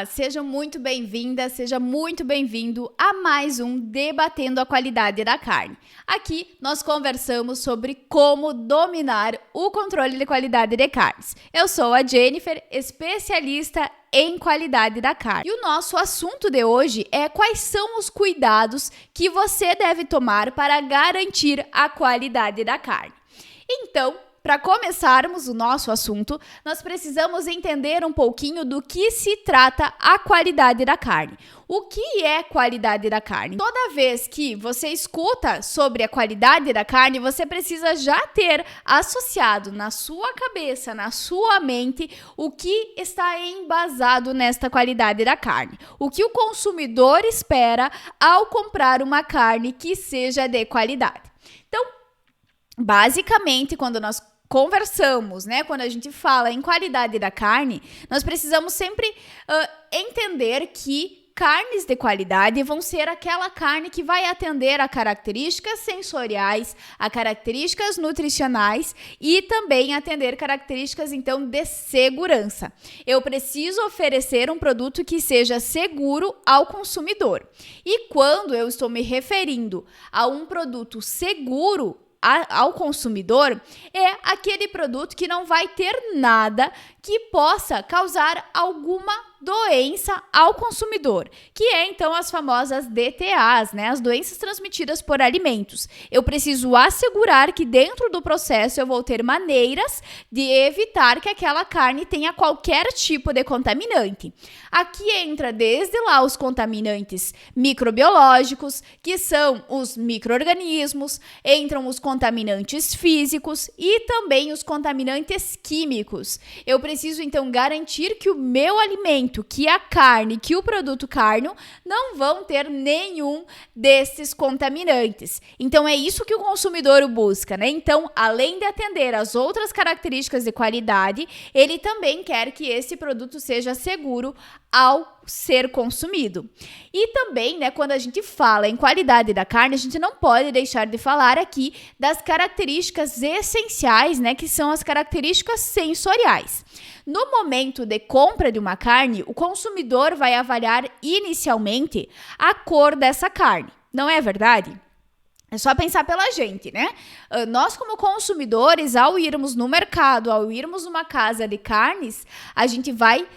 Olá, seja muito bem-vinda, seja muito bem-vindo a mais um Debatendo a Qualidade da Carne. Aqui nós conversamos sobre como dominar o controle de qualidade de carnes. Eu sou a Jennifer, especialista em qualidade da carne. E o nosso assunto de hoje é quais são os cuidados que você deve tomar para garantir a qualidade da carne. Então, para começarmos o nosso assunto, nós precisamos entender um pouquinho do que se trata a qualidade da carne. O que é qualidade da carne? Toda vez que você escuta sobre a qualidade da carne, você precisa já ter associado na sua cabeça, na sua mente, o que está embasado nesta qualidade da carne. O que o consumidor espera ao comprar uma carne que seja de qualidade. Então, basicamente, quando nós conversamos, quando a gente fala em qualidade da carne, nós precisamos sempre entender que carnes de qualidade vão ser aquela carne que vai atender a características sensoriais, a características nutricionais e também atender características, então, de segurança. Eu preciso oferecer um produto que seja seguro ao consumidor. E quando eu estou me referindo a um produto seguro ao consumidor, é aquele produto que não vai ter nada que possa causar alguma doença ao consumidor, que é então as famosas DTAs, as doenças transmitidas por alimentos. Eu preciso assegurar que dentro do processo eu vou ter maneiras de evitar que aquela carne tenha qualquer tipo de contaminante. Aqui entra desde lá os contaminantes microbiológicos, que são os micro-organismos, entram os contaminantes físicos e também os contaminantes químicos. Eu preciso então garantir que o meu alimento, que a carne, que o produto carne não vão ter nenhum desses contaminantes. Então é isso que o consumidor busca, Então, além de atender às outras características de qualidade, ele também quer que esse produto seja seguro ao ser consumido. E também, quando a gente fala em qualidade da carne, a gente não pode deixar de falar aqui das características essenciais, que são as características sensoriais. No momento de compra de uma carne, o consumidor vai avaliar inicialmente a cor dessa carne, não é verdade? É só pensar pela gente, Nós, como consumidores, ao irmos no mercado, ao irmos numa casa de carnes, a gente vai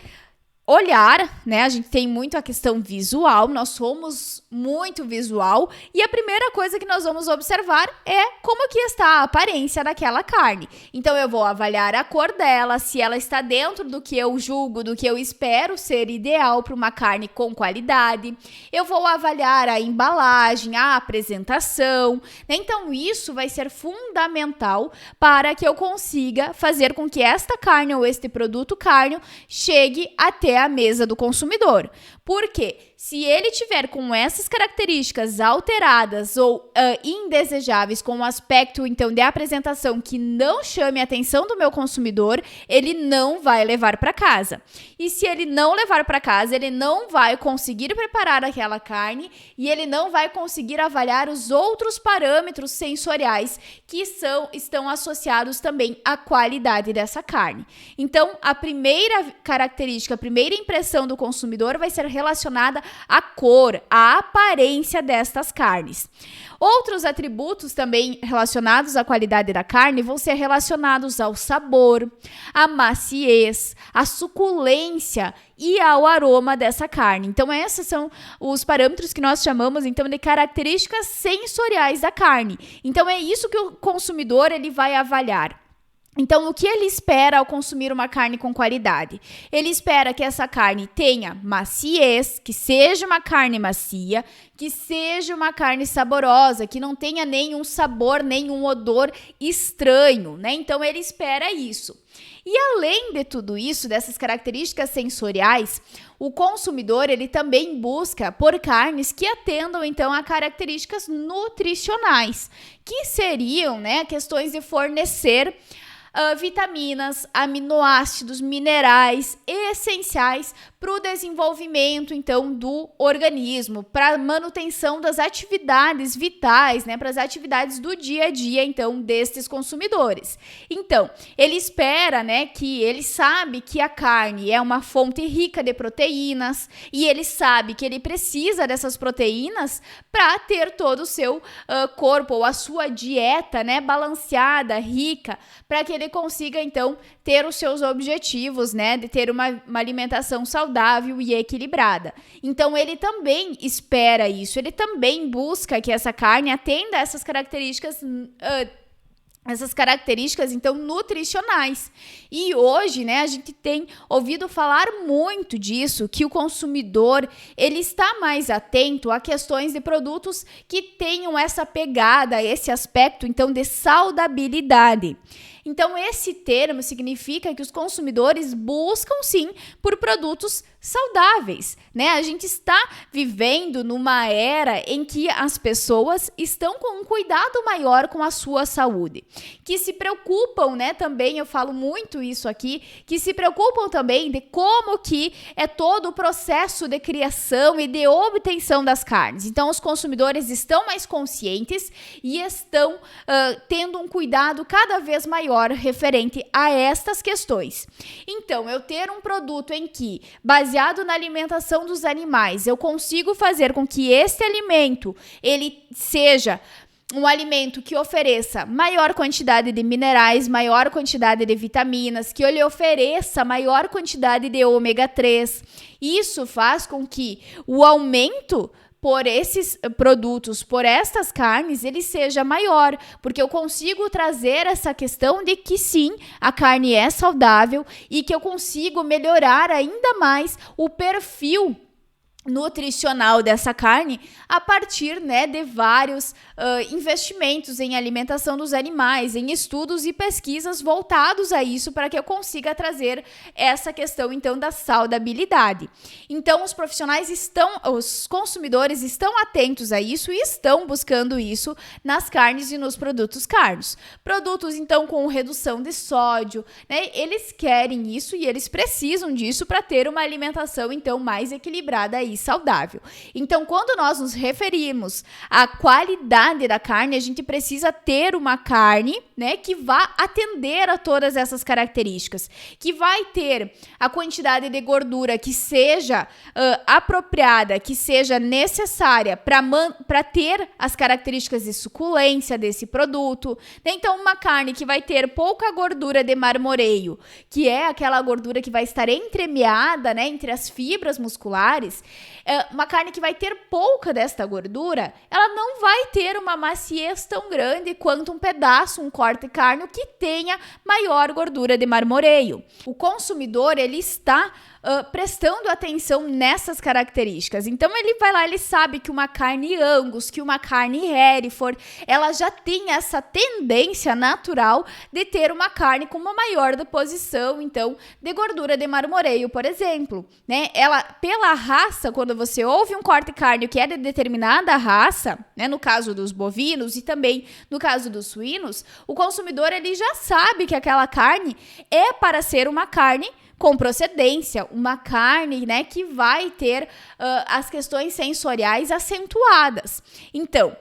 olhar, A gente tem muito a questão visual, nós somos muito visual e a primeira coisa que nós vamos observar é como que está a aparência daquela carne. Então, eu vou avaliar a cor dela, se ela está dentro do que eu julgo, do que eu espero ser ideal para uma carne com qualidade. Eu vou avaliar a embalagem, a apresentação, Então, isso vai ser fundamental para que eu consiga fazer com que esta carne ou este produto carne chegue até a mesa do consumidor. Porque se ele tiver com essas características alteradas ou indesejáveis, com um aspecto, então, de apresentação que não chame a atenção do meu consumidor, ele não vai levar para casa. E se ele não levar para casa, ele não vai conseguir preparar aquela carne e ele não vai conseguir avaliar os outros parâmetros sensoriais que estão associados também à qualidade dessa carne. Então, a primeira característica, a primeira impressão do consumidor vai ser relacionada à cor, à aparência destas carnes. Outros atributos também relacionados à qualidade da carne vão ser relacionados ao sabor, à maciez, à suculência e ao aroma dessa carne. Então, esses são os parâmetros que nós chamamos, então, de características sensoriais da carne. Então, é isso que o consumidor ele vai avaliar. Então, o que ele espera ao consumir uma carne com qualidade? Ele espera que essa carne tenha maciez, que seja uma carne macia, que seja uma carne saborosa, que não tenha nenhum sabor, nenhum odor estranho, Então, ele espera isso. E além de tudo isso, dessas características sensoriais, o consumidor ele também busca por carnes que atendam, então, a características nutricionais, que seriam, questões de fornecer vitaminas, aminoácidos, minerais essenciais para o desenvolvimento, então, do organismo, para a manutenção das atividades vitais, né, para as atividades do dia a dia, então, destes consumidores. Então, ele espera, né, que ele sabe que a carne é uma fonte rica de proteínas e ele sabe que ele precisa dessas proteínas para ter todo o seu corpo ou a sua dieta, né, balanceada, rica, para que ele consiga, então, ter os seus objetivos, né, de ter uma alimentação saudável e equilibrada. Então, ele também espera isso, ele também busca que essa carne atenda a essas características então, nutricionais. E hoje, né, a gente tem ouvido falar muito disso, que o consumidor, ele está mais atento a questões de produtos que tenham essa pegada, esse aspecto, então, de saudabilidade. Então, esse termo significa que os consumidores buscam, sim, por produtos saudáveis, né? A gente está vivendo numa era em que as pessoas estão com um cuidado maior com a sua saúde, que se preocupam, né, também, eu falo muito isso aqui, que se preocupam também de como que é todo o processo de criação e de obtenção das carnes. Então, os consumidores estão mais conscientes e estão tendo um cuidado cada vez maior referente a estas questões. Então, eu ter um produto em que, baseado na alimentação dos animais, eu consigo fazer com que este alimento, ele seja um alimento que ofereça maior quantidade de minerais, maior quantidade de vitaminas, que ele ofereça maior quantidade de ômega 3. Isso faz com que o aumento por esses produtos, por estas carnes, ele seja maior, porque eu consigo trazer essa questão de que sim, a carne é saudável e que eu consigo melhorar ainda mais o perfil nutricional dessa carne a partir, né, de vários investimentos em alimentação dos animais, em estudos e pesquisas voltados a isso para que eu consiga trazer essa questão, então, da saudabilidade. Então, os consumidores estão atentos a isso e estão buscando isso nas carnes e nos produtos carnos. Produtos, então, com redução de sódio, né, eles querem isso e eles precisam disso para ter uma alimentação, então, mais equilibrada e saudável. Então, quando nós nos referimos à qualidade da carne, a gente precisa ter uma carne, né, que vá atender a todas essas características, que vai ter a quantidade de gordura que seja apropriada, que seja necessária para ter as características de suculência desse produto. Então, uma carne que vai ter pouca gordura de marmoreio, que é aquela gordura que vai estar entremeada, né, entre as fibras musculares, uma carne que vai ter pouca desta gordura, ela não vai ter uma maciez tão grande quanto um pedaço, um corte carne que tenha maior gordura de marmoreio. O consumidor, ele está prestando atenção nessas características. Então, ele vai lá, ele sabe que uma carne Angus, que uma carne Hereford, ela já tem essa tendência natural de ter uma carne com uma maior deposição, então, de gordura de marmoreio, por exemplo, né? Ela, pela raça, quando você ouve um corte carne que é de determinada raça, né, no caso dos bovinos e também no caso dos suínos, o consumidor, ele já sabe que aquela carne é para ser uma carne com procedência, uma carne, né, que vai ter as questões sensoriais acentuadas. Então,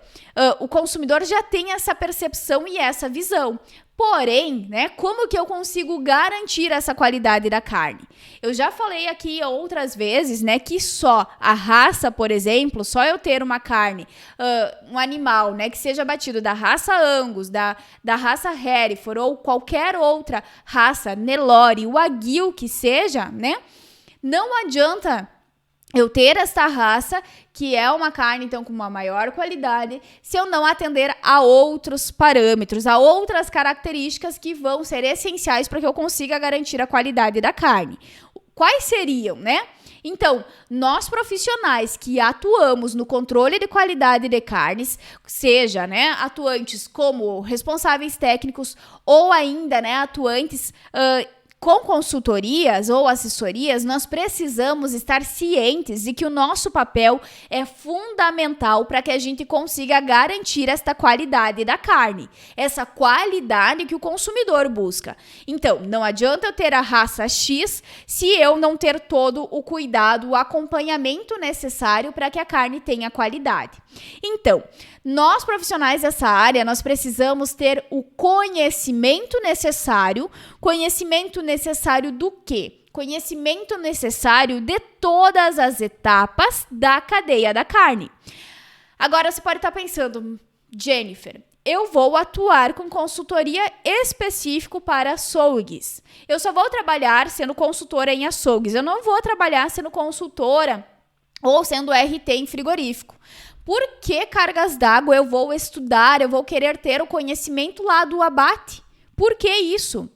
o consumidor já tem essa percepção e essa visão. Porém, né, como que eu consigo garantir essa qualidade da carne? Eu já falei aqui outras vezes, né, que só a raça, por exemplo, só eu ter uma carne, um animal, né, que seja abatido da raça Angus, da raça Hereford ou qualquer outra raça, Nelore, Wagyu que seja, né, não adianta eu ter esta raça, que é uma carne, então, com uma maior qualidade, se eu não atender a outros parâmetros, a outras características que vão ser essenciais para que eu consiga garantir a qualidade da carne. Quais seriam, né? Então, nós profissionais que atuamos no controle de qualidade de carnes, seja, né, atuantes como responsáveis técnicos ou ainda, né, atuantes com consultorias ou assessorias, nós precisamos estar cientes de que o nosso papel é fundamental para que a gente consiga garantir esta qualidade da carne, essa qualidade que o consumidor busca. Então, não adianta eu ter a raça X se eu não ter todo o cuidado, o acompanhamento necessário para que a carne tenha qualidade. Então, nós profissionais dessa área, nós precisamos ter o conhecimento necessário. Conhecimento necessário do quê? Conhecimento necessário de todas as etapas da cadeia da carne. Agora você pode estar pensando, Jennifer, eu vou atuar com consultoria específico para açougues. Eu só vou trabalhar sendo consultora em açougues. Eu não vou trabalhar sendo consultora ou sendo RT em frigorífico. Por que cargas d'água eu vou estudar, eu vou querer ter o conhecimento lá do abate? Por que isso?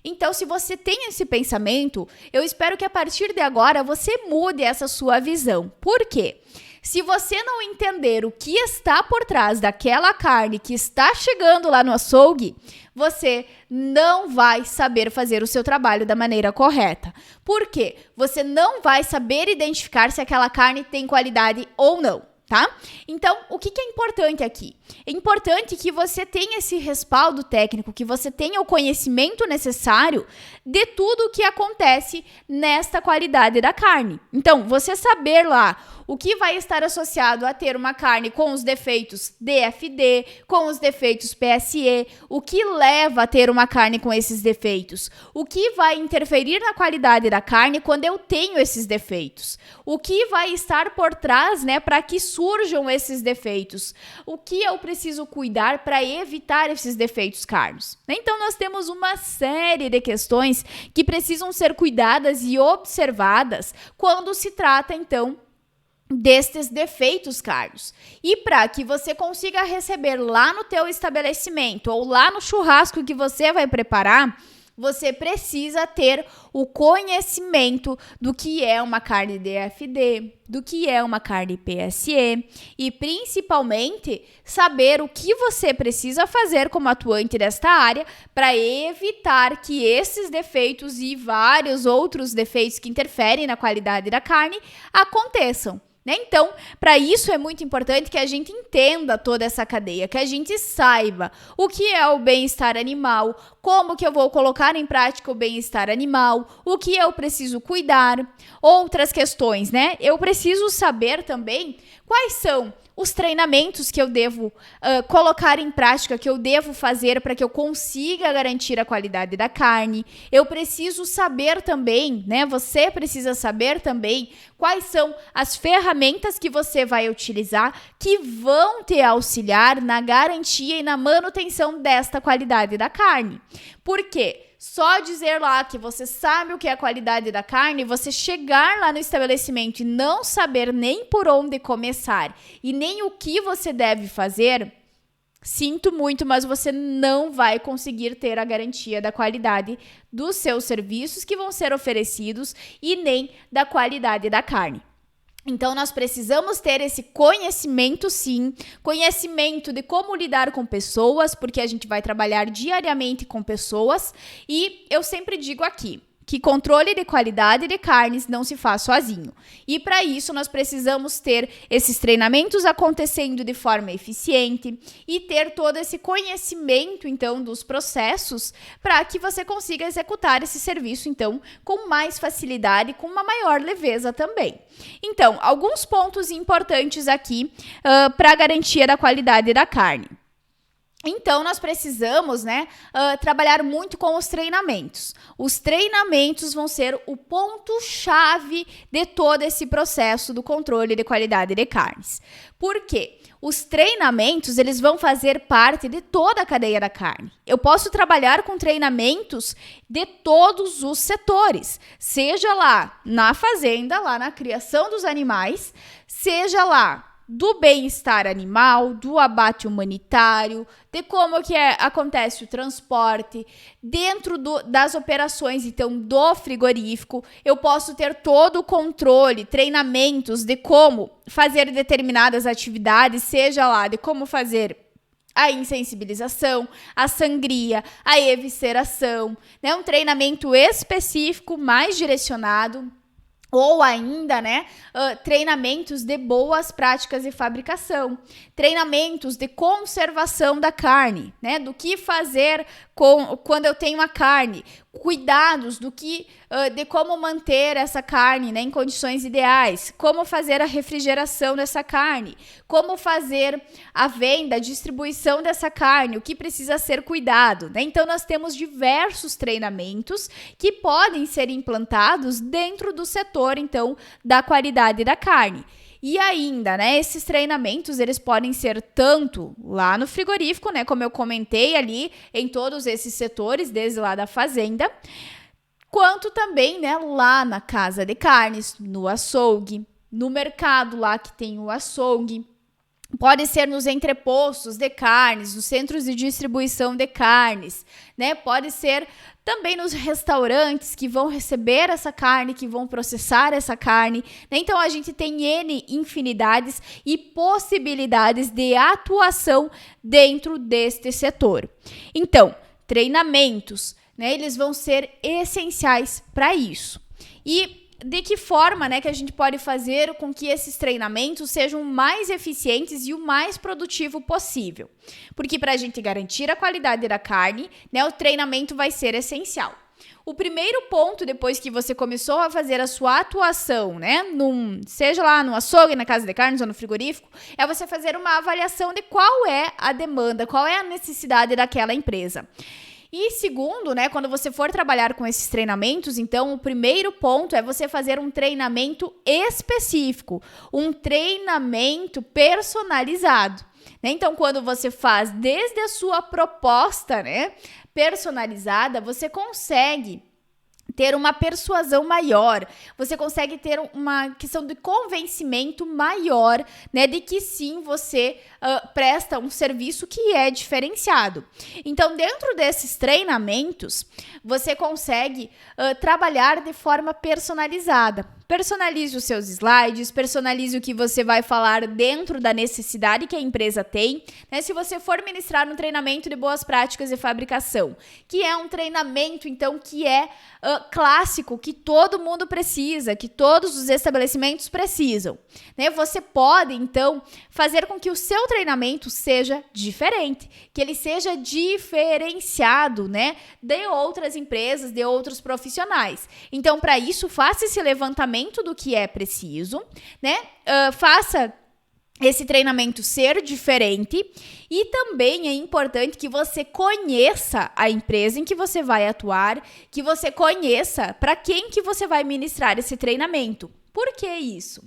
Então, se você tem esse pensamento, eu espero que a partir de agora você mude essa sua visão. Por quê? Se você não entender o que está por trás daquela carne que está chegando lá no açougue, você não vai saber fazer o seu trabalho da maneira correta. Por quê? Você não vai saber identificar se aquela carne tem qualidade ou não. Tá? Então, o que é importante aqui? É importante que você tenha esse respaldo técnico, que você tenha o conhecimento necessário de tudo o que acontece nesta qualidade da carne. Então, você saber lá o que vai estar associado a ter uma carne com os defeitos DFD, com os defeitos PSE, o que leva a ter uma carne com esses defeitos, o que vai interferir na qualidade da carne quando eu tenho esses defeitos, o que vai estar por trás, né, para que surjam esses defeitos, o que eu preciso cuidar para evitar esses defeitos carnes. Então, nós temos uma série de questões que precisam ser cuidadas e observadas quando se trata, então, destes defeitos carnes. E para que você consiga receber lá no teu estabelecimento ou lá no churrasco que você vai preparar, você precisa ter o conhecimento do que é uma carne DFD, do que é uma carne PSE e, principalmente, saber o que você precisa fazer como atuante desta área para evitar que esses defeitos e vários outros defeitos que interferem na qualidade da carne aconteçam. Então, para isso é muito importante que a gente entenda toda essa cadeia, que a gente saiba o que é o bem-estar animal, como que eu vou colocar em prática o bem-estar animal, o que eu preciso cuidar, outras questões, né? Eu preciso saber também quais são os treinamentos que eu devo colocar em prática, que eu devo fazer para que eu consiga garantir a qualidade da carne. Eu preciso saber também, né? Você precisa saber também quais são as ferramentas que você vai utilizar que vão te auxiliar na garantia e na manutenção desta qualidade da carne. Por quê? Só dizer lá que você sabe o que é a qualidade da carne, você chegar lá no estabelecimento e não saber nem por onde começar e nem o que você deve fazer, sinto muito, mas você não vai conseguir ter a garantia da qualidade dos seus serviços que vão ser oferecidos e nem da qualidade da carne. Então, nós precisamos ter esse conhecimento, sim, conhecimento de como lidar com pessoas, porque a gente vai trabalhar diariamente com pessoas, e eu sempre digo aqui que controle de qualidade de carnes não se faz sozinho. E para isso nós precisamos ter esses treinamentos acontecendo de forma eficiente e ter todo esse conhecimento, então, dos processos para que você consiga executar esse serviço, então, com mais facilidade, com uma maior leveza também. Então, alguns pontos importantes aqui para a garantia da qualidade da carne. Então, nós precisamos, trabalhar muito com os treinamentos. Os treinamentos vão ser o ponto-chave de todo esse processo do controle de qualidade de carnes. Por quê? Os treinamentos, eles vão fazer parte de toda a cadeia da carne. Eu posso trabalhar com treinamentos de todos os setores, seja lá na fazenda, lá na criação dos animais, seja lá do bem-estar animal, do abate humanitário, de como que acontece o transporte, dentro das operações, então, do frigorífico, eu posso ter todo o controle, treinamentos de como fazer determinadas atividades, seja lá de como fazer a insensibilização, a sangria, a evisceração, né? Um treinamento específico, mais direcionado. Ou ainda, né, treinamentos de boas práticas de fabricação, treinamentos de conservação da carne, né, do que fazer quando eu tenho a carne, cuidados de como manter essa carne, né, em condições ideais, como fazer a refrigeração dessa carne, como fazer a venda, a distribuição dessa carne, o que precisa ser cuidado, né? Então nós temos diversos treinamentos que podem ser implantados dentro do setor, então, da qualidade da carne. E ainda, né, esses treinamentos, eles podem ser tanto lá no frigorífico, né, como eu comentei ali, em todos esses setores, desde lá da fazenda, quanto também, né, lá na casa de carnes, no açougue, no mercado lá que tem o açougue. Pode ser nos entrepostos de carnes, nos centros de distribuição de carnes, né? Pode ser também nos restaurantes que vão receber essa carne, que vão processar essa carne, né? Então, a gente tem N infinidades e possibilidades de atuação dentro deste setor. Então, treinamentos, né? Eles vão ser essenciais para isso. E de que forma, né, que a gente pode fazer com que esses treinamentos sejam mais eficientes e o mais produtivo possível? Porque para a gente garantir a qualidade da carne, né, o treinamento vai ser essencial. O primeiro ponto, depois que você começou a fazer a sua atuação, né, seja lá no açougue, na casa de carnes ou no frigorífico, é você fazer uma avaliação de qual é a demanda, qual é a necessidade daquela empresa. E segundo, né, quando você for trabalhar com esses treinamentos, então o primeiro ponto é você fazer um treinamento específico, um treinamento personalizado, né? Então, quando você faz desde a sua proposta, né, personalizada, você consegue ter uma persuasão maior, você consegue ter uma questão de convencimento maior, né, de que sim, você presta um serviço que é diferenciado. Então, dentro desses treinamentos, você consegue trabalhar de forma personalizada. Personalize os seus slides, personalize o que você vai falar dentro da necessidade que a empresa tem, né? Se você for ministrar um treinamento de boas práticas de fabricação, que é um treinamento, então, que é clássico, que todo mundo precisa, que todos os estabelecimentos precisam, né? Você pode, então, fazer com que o seu treinamento seja diferente, que ele seja diferenciado, né, de outras empresas, de outros profissionais. Então, para isso, faça esse levantamento do que é preciso, né? Faça esse treinamento ser diferente e também é importante que você conheça a empresa em que você vai atuar, que você conheça para quem que você vai ministrar esse treinamento. Por que isso?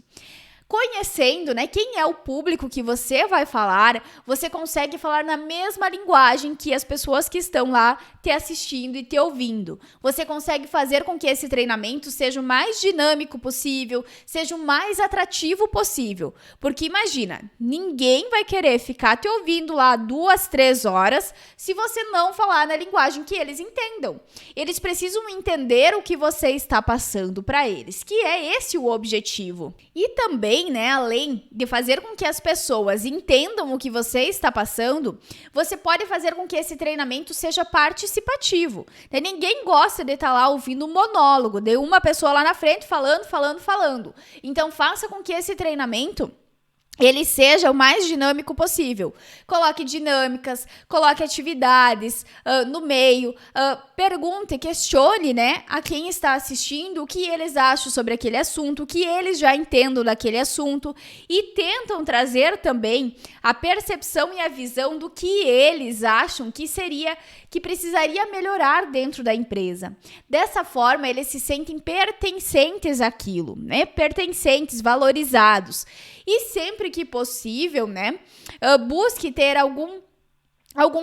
Conhecendo, né, quem é o público que você vai falar, você consegue falar na mesma linguagem que as pessoas que estão lá te assistindo e te ouvindo. Você consegue fazer com que esse treinamento seja o mais dinâmico possível, seja o mais atrativo possível. Porque imagina, ninguém vai querer ficar te ouvindo lá 2, 3 horas se você não falar na linguagem que eles entendam. Eles precisam entender o que você está passando para eles, que é esse o objetivo. E também, né, além de fazer com que as pessoas entendam o que você está passando, você pode fazer com que esse treinamento seja participativo. Ninguém gosta de estar lá ouvindo um monólogo de uma pessoa lá na frente falando. Então, faça com que esse treinamento ele seja o mais dinâmico possível. Coloque dinâmicas, coloque atividades no meio, pergunte, questione, né, a quem está assistindo o que eles acham sobre aquele assunto, o que eles já entendem daquele assunto e tentam trazer também a percepção e a visão do que eles acham que precisaria melhorar dentro da empresa. Dessa forma, eles se sentem pertencentes àquilo, né, pertencentes, valorizados. E sempre que possível, né, busque ter algum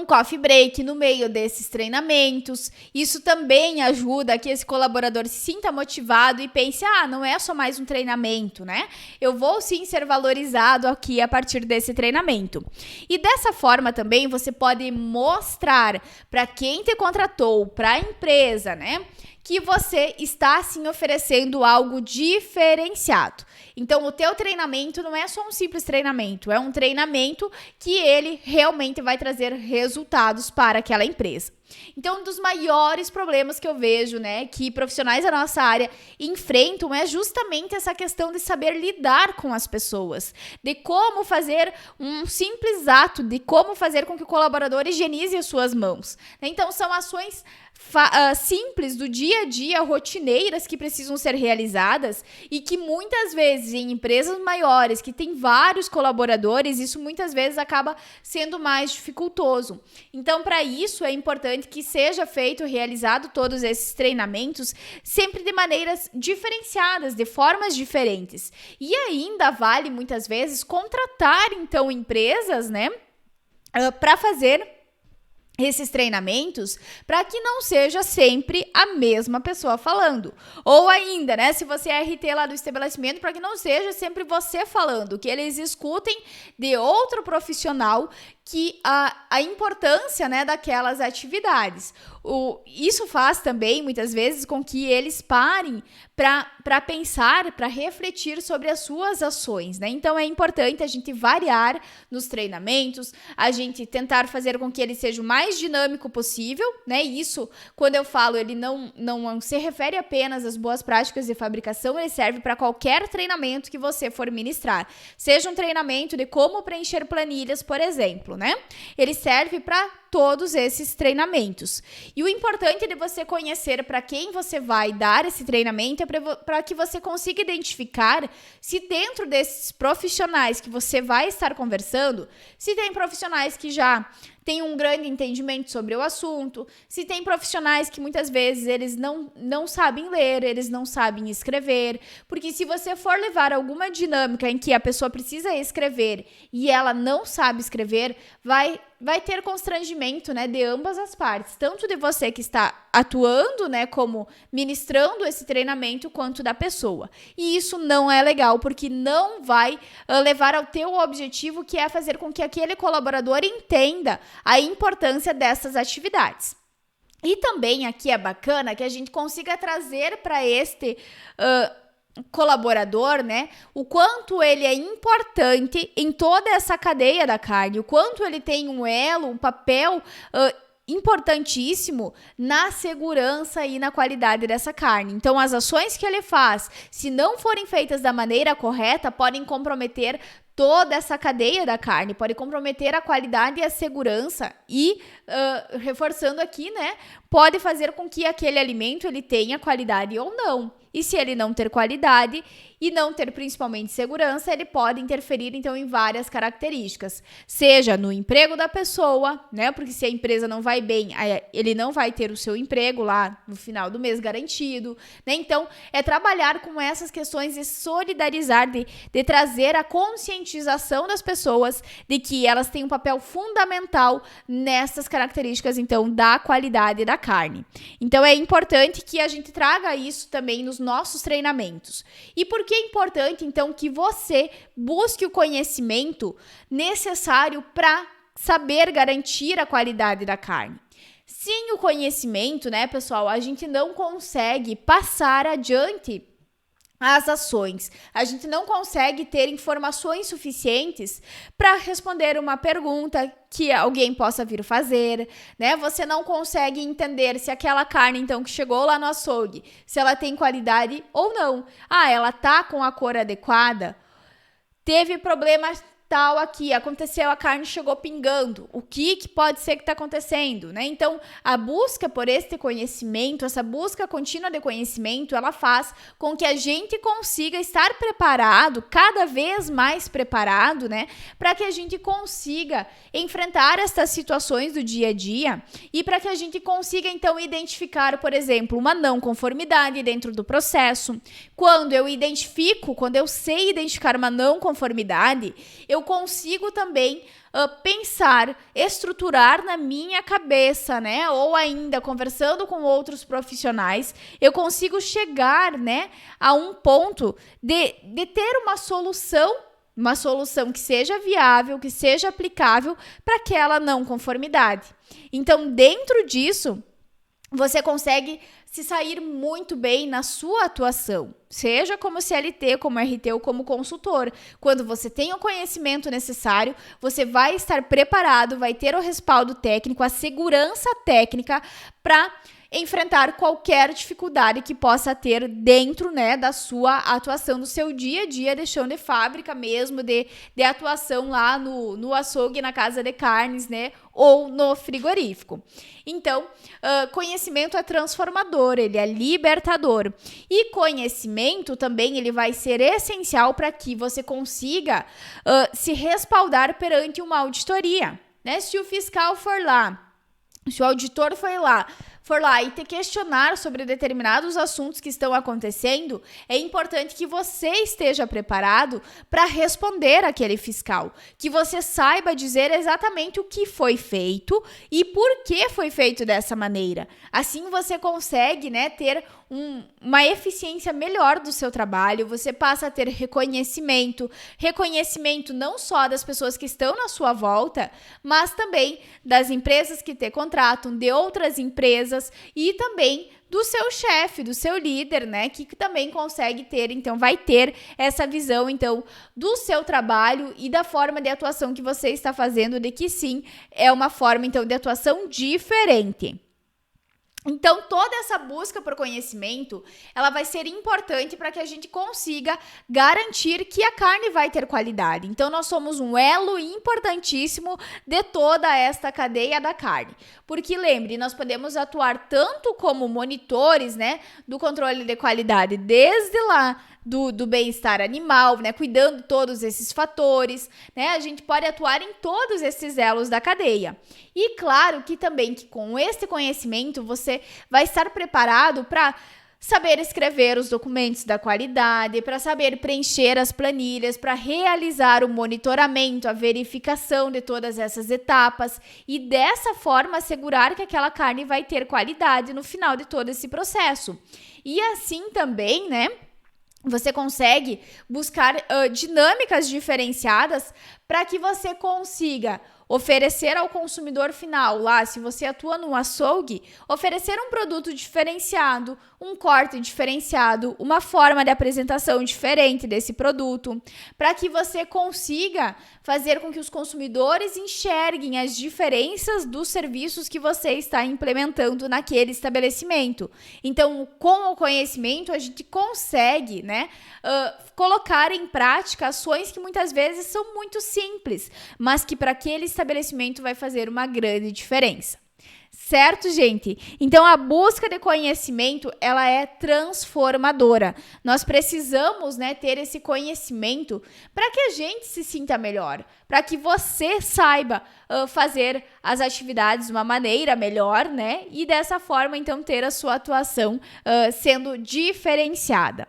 coffee break no meio desses treinamentos. Isso também ajuda a que esse colaborador se sinta motivado e pense, não é só mais um treinamento, né? Eu vou sim ser valorizado aqui a partir desse treinamento. E dessa forma também você pode mostrar para quem te contratou, para a empresa, né, que você está sim oferecendo algo diferenciado. Então, o teu treinamento não é só um simples treinamento, é um treinamento que ele realmente vai trazer resultados para aquela empresa. Então, um dos maiores problemas que eu vejo, né, que profissionais da nossa área enfrentam é justamente essa questão de saber lidar com as pessoas, de como fazer um simples ato, de como fazer com que o colaborador higienize as suas mãos. Então, são ações simples do dia a dia, rotineiras, que precisam ser realizadas e que muitas vezes em empresas maiores, que tem vários colaboradores, isso muitas vezes acaba sendo mais dificultoso. Então, para isso é importante que seja realizado todos esses treinamentos sempre de maneiras diferenciadas, de formas diferentes. E ainda vale muitas vezes contratar então empresas, né, para fazer esses treinamentos, para que não seja sempre a mesma pessoa falando. Ou ainda, né, se você é RT lá do estabelecimento, para que não seja sempre você falando, que eles escutem de outro profissional que a importância, né, daquelas atividades. Isso faz também, muitas vezes, com que eles parem para pensar, para refletir sobre as suas ações, né? Então, é importante a gente variar nos treinamentos, a gente tentar fazer com que ele seja o mais dinâmico possível, né? Isso, quando eu falo, ele não se refere apenas às boas práticas de fabricação, ele serve para qualquer treinamento que você for ministrar. Seja um treinamento de como preencher planilhas, por exemplo, né? Ele serve para todos esses treinamentos. E o importante de você conhecer para quem você vai dar esse treinamento é para que você consiga identificar se dentro desses profissionais que você vai estar conversando, se tem profissionais que já têm um grande entendimento sobre o assunto, se tem profissionais que muitas vezes eles não sabem ler, eles não sabem escrever, porque se você for levar alguma dinâmica em que a pessoa precisa escrever e ela não sabe escrever, vai ter constrangimento, né, de ambas as partes, tanto de você que está atuando, né, como ministrando esse treinamento, quanto da pessoa. E isso não é legal, porque não vai levar ao teu objetivo, que é fazer com que aquele colaborador entenda a importância dessas atividades. E também aqui é bacana que a gente consiga trazer para este colaborador, né, o quanto ele é importante em toda essa cadeia da carne, o quanto ele tem um elo, um papel importantíssimo na segurança e na qualidade dessa carne. Então, as ações que ele faz, se não forem feitas da maneira correta, podem comprometer toda essa cadeia da carne, pode comprometer a qualidade e a segurança e, reforçando aqui, né, pode fazer com que aquele alimento ele tenha qualidade ou não. E se ele não ter qualidade e não ter principalmente segurança, ele pode interferir então em várias características, seja no emprego da pessoa, né? Porque se a empresa não vai bem, ele não vai ter o seu emprego lá no final do mês garantido, né? Então, é trabalhar com essas questões e solidarizar, de trazer a conscientização das pessoas de que elas têm um papel fundamental nessas características, então, da qualidade da carne. Então, é importante que a gente traga isso também nos nossos treinamentos. E por que é importante, então, que você busque o conhecimento necessário para saber garantir a qualidade da carne? Sem o conhecimento, né, pessoal, a gente não consegue passar adiante as ações. A gente não consegue ter informações suficientes para responder uma pergunta que alguém possa vir fazer, né? Você não consegue entender se aquela carne, então, que chegou lá no açougue, se ela tem qualidade ou não. Ah, ela tá com a cor adequada? Teve problema tal aqui, aconteceu, a carne chegou pingando. O que pode ser que está acontecendo, né? Então, a busca por este conhecimento, essa busca contínua de conhecimento, ela faz com que a gente consiga estar preparado, cada vez mais preparado, né? Para que a gente consiga enfrentar essas situações do dia a dia e para que a gente consiga, então, identificar, por exemplo, uma não conformidade dentro do processo. Quando eu sei identificar uma não conformidade, eu consigo também pensar, estruturar na minha cabeça, né? Ou ainda conversando com outros profissionais, eu consigo chegar, né, a um ponto de ter uma solução que seja viável, que seja aplicável para aquela não conformidade. Então, dentro disso, você consegue se sair muito bem na sua atuação, seja como CLT, como RT ou como consultor. Quando você tem o conhecimento necessário, você vai estar preparado, vai ter o respaldo técnico, a segurança técnica para enfrentar qualquer dificuldade que possa ter dentro, né, da sua atuação, do seu dia a dia de chão de fábrica mesmo, de atuação lá no açougue, na casa de carnes, né, ou no frigorífico. Então, conhecimento é transformador, ele é libertador. E conhecimento também ele vai ser essencial para que você consiga se respaldar perante uma auditoria, né? Se o fiscal for lá, se o auditor for lá e te questionar sobre determinados assuntos que estão acontecendo, é importante que você esteja preparado para responder àquele fiscal, que você saiba dizer exatamente o que foi feito e por que foi feito dessa maneira. Assim você consegue, né, ter uma eficiência melhor do seu trabalho, você passa a ter reconhecimento não só das pessoas que estão na sua volta, mas também das empresas que te contratam, de outras empresas e também do seu chefe, do seu líder, né, que também consegue ter, então vai ter essa visão, então, do seu trabalho e da forma de atuação que você está fazendo, de que sim, é uma forma, então, de atuação diferente. Então, toda essa busca por conhecimento, ela vai ser importante para que a gente consiga garantir que a carne vai ter qualidade. Então, nós somos um elo importantíssimo de toda esta cadeia da carne. Porque, lembre, nós podemos atuar tanto como monitores, né, do controle de qualidade, desde lá do bem-estar animal, né, cuidando de todos esses fatores, né, a gente pode atuar em todos esses elos da cadeia. E claro que também que com esse conhecimento você vai estar preparado para saber escrever os documentos da qualidade, para saber preencher as planilhas, para realizar o monitoramento, a verificação de todas essas etapas e dessa forma assegurar que aquela carne vai ter qualidade no final de todo esse processo. E assim também, né, você consegue buscar dinâmicas diferenciadas para que você consiga oferecer ao consumidor final, lá, se você atua no açougue, oferecer um produto diferenciado, um corte diferenciado, uma forma de apresentação diferente desse produto, para que você consiga fazer com que os consumidores enxerguem as diferenças dos serviços que você está implementando naquele estabelecimento. Então, com o conhecimento, a gente consegue, né, colocar em prática ações que muitas vezes são muito simples, mas que para aquele estabelecimento vai fazer uma grande diferença. Certo, gente? Então, a busca de conhecimento, ela é transformadora. Nós precisamos, né, ter esse conhecimento para que a gente se sinta melhor, para que você saiba fazer as atividades de uma maneira melhor, né? E dessa forma, então, ter a sua atuação sendo diferenciada.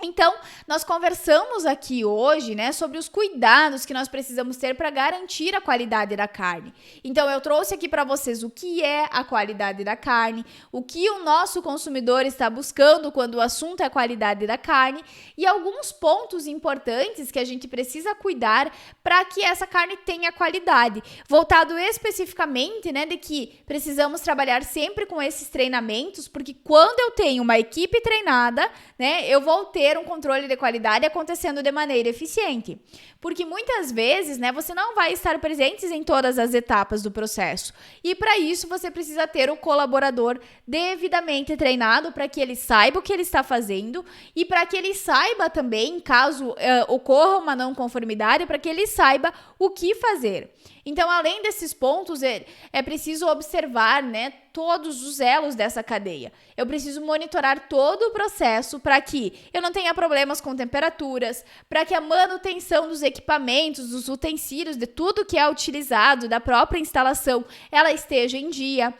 Então, nós conversamos aqui hoje, né, sobre os cuidados que nós precisamos ter para garantir a qualidade da carne. Então, eu trouxe aqui para vocês o que é a qualidade da carne, o que o nosso consumidor está buscando quando o assunto é a qualidade da carne e alguns pontos importantes que a gente precisa cuidar para que essa carne tenha qualidade. Voltado especificamente, né, de que precisamos trabalhar sempre com esses treinamentos, porque quando eu tenho uma equipe treinada, né, eu vou ter um controle de qualidade acontecendo de maneira eficiente. Porque muitas vezes, né, você não vai estar presente em todas as etapas do processo. E para isso você precisa ter o colaborador devidamente treinado para que ele saiba o que ele está fazendo e para que ele saiba também, caso ocorra uma não conformidade, para que ele saiba o que fazer. Então, além desses pontos, é preciso observar, né, todos os elos dessa cadeia. Eu preciso monitorar todo o processo para que eu não tenha problemas com temperaturas, para que a manutenção dos equipamentos, dos utensílios, de tudo que é utilizado, da própria instalação, ela esteja em dia,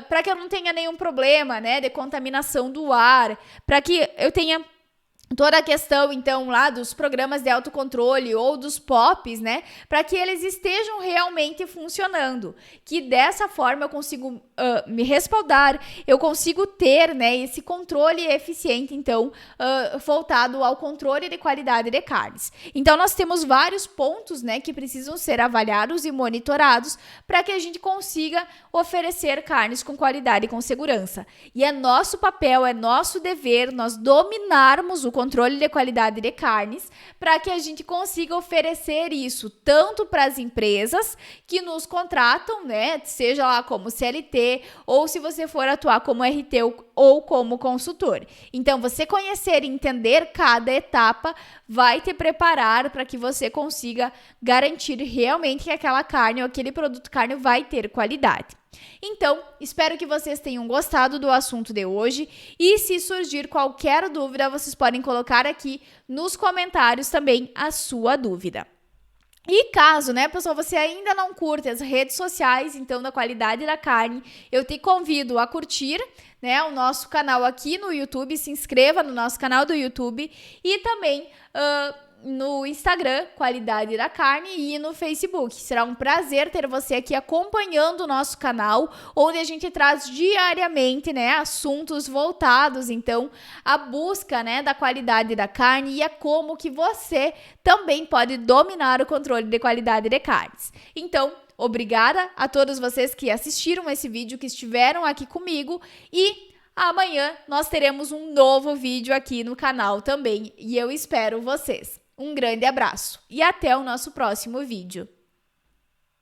para que eu não tenha nenhum problema, né, de contaminação do ar, para que eu tenha toda a questão, então, lá dos programas de autocontrole ou dos POPs, né, para que eles estejam realmente funcionando, que dessa forma eu consigo me respaldar, eu consigo ter, né, esse controle eficiente, então, voltado ao controle de qualidade de carnes. Então, nós temos vários pontos, né, que precisam ser avaliados e monitorados para que a gente consiga oferecer carnes com qualidade e com segurança. E é nosso papel, é nosso dever, nós dominarmos o controle de qualidade de carnes para que a gente consiga oferecer isso tanto para as empresas que nos contratam, né, seja lá como CLT ou se você for atuar como RT ou como consultor. Então, você conhecer e entender cada etapa vai te preparar para que você consiga garantir realmente que aquela carne ou aquele produto carne vai ter qualidade. Então, espero que vocês tenham gostado do assunto de hoje e se surgir qualquer dúvida, vocês podem colocar aqui nos comentários também a sua dúvida. E caso, né, pessoal, você ainda não curte as redes sociais, então, da qualidade da carne, eu te convido a curtir, né, o nosso canal aqui no YouTube, se inscreva no nosso canal do YouTube e também no Instagram, Qualidade da Carne, e no Facebook. Será um prazer ter você aqui acompanhando o nosso canal, onde a gente traz diariamente, né, assuntos voltados, então, à busca, né, da qualidade da carne e a como que você também pode dominar o controle de qualidade de carnes. Então, obrigada a todos vocês que assistiram esse vídeo, que estiveram aqui comigo e amanhã nós teremos um novo vídeo aqui no canal também e eu espero vocês. Um grande abraço e até o nosso próximo vídeo.